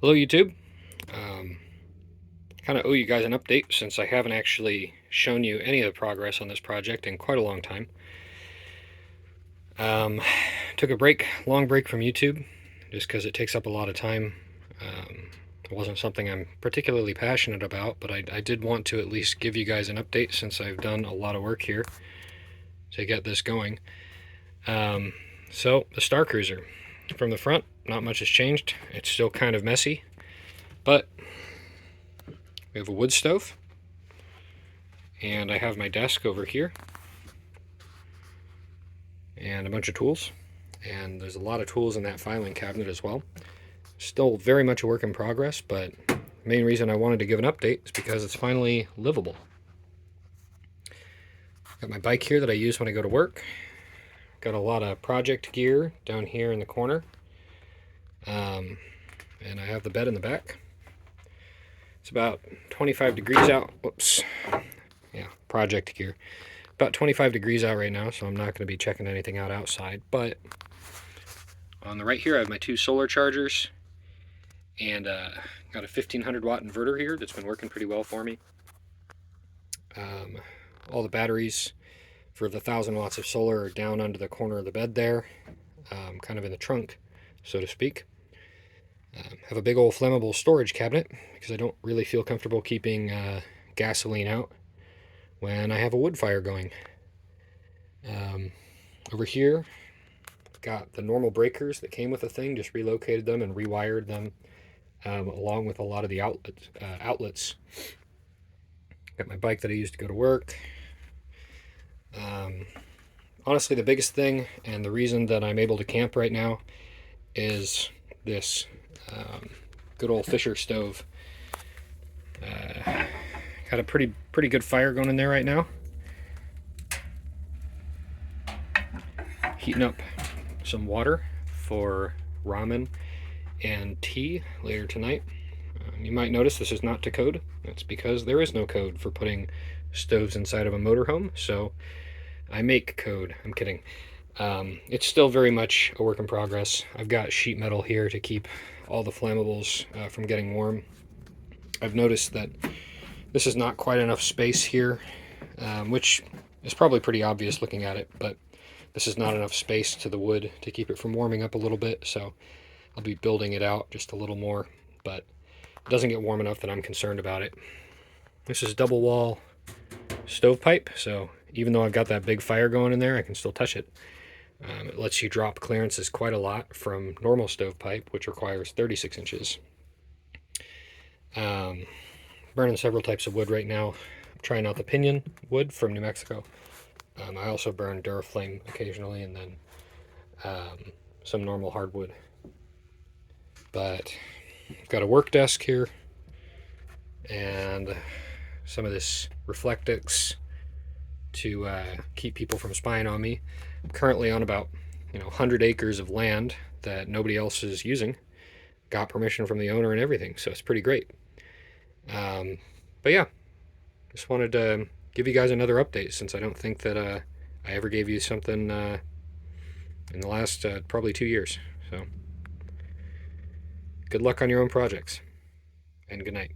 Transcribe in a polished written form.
Hello YouTube. Kind of owe you guys an update since I haven't actually shown you any of the progress on this project in quite a long time. Um, Took a long break from YouTube, just because it takes up a lot of time. It wasn't something I'm particularly passionate about, but I did want to at least give you guys an update since I've done a lot of work here to get this going. So the Starcruiser, from the front, not much has changed. It's still kind of messy, but we have a wood stove, and I have my desk over here, and a bunch of tools, and there's a lot of tools in that filing cabinet as well. Still very much a work in progress, but the main reason I wanted to give an update is because it's finally livable. Got my bike here that I use when I go to work. Got a lot of project gear down here in the corner, and I have the bed in the back. It's about 25 degrees out. Whoops. Yeah, project gear. About 25 degrees out right now, so I'm not going to be checking anything out outside. But on the right here, I have my two solar chargers, and got a 1500 watt inverter here that's been working pretty well for me. All the batteries for the 1000 watts of solar are down under the corner of the bed there, kind of in the trunk, so to speak. Have a big old flammable storage cabinet because I don't really feel comfortable keeping gasoline out when I have a wood fire going. Over here, got the normal breakers that came with the thing, just relocated them and rewired them, along with a lot of the outlets. Got my bike that I use to go to work. Honestly, the biggest thing and the reason that I'm able to camp right now is this good old Fisher stove. Got a pretty good fire going in there right now. Heating up some water for ramen and tea later tonight. You might notice this is not to code. That's because there is no code for putting stoves inside of a motorhome, so I make code. I'm kidding. It's still very much a work in progress. I've got sheet metal here to keep all the flammables from getting warm. I've noticed that this is not quite enough space here, which is probably pretty obvious looking at it, but this is not enough space to the wood to keep it from warming up a little bit, so I'll be building it out just a little more, but it doesn't get warm enough that I'm concerned about it. This is double wall stovepipe, so even though I've got that big fire going in there, I can still touch it. It lets you drop clearances quite a lot from normal stovepipe, which requires 36 inches. Burning several types of wood right now. I'm trying out the pinion wood from New Mexico. I also burn Duraflame occasionally, and then some normal hardwood. But I've got a work desk here, and some of this Reflectix to keep people from spying on me. I'm currently on about 100 acres of land that nobody else is using. Got permission from the owner and everything, so it's pretty great. But yeah, just wanted to give you guys another update since I don't think that I ever gave you something in the last probably 2 years. So good luck on your own projects, and good night.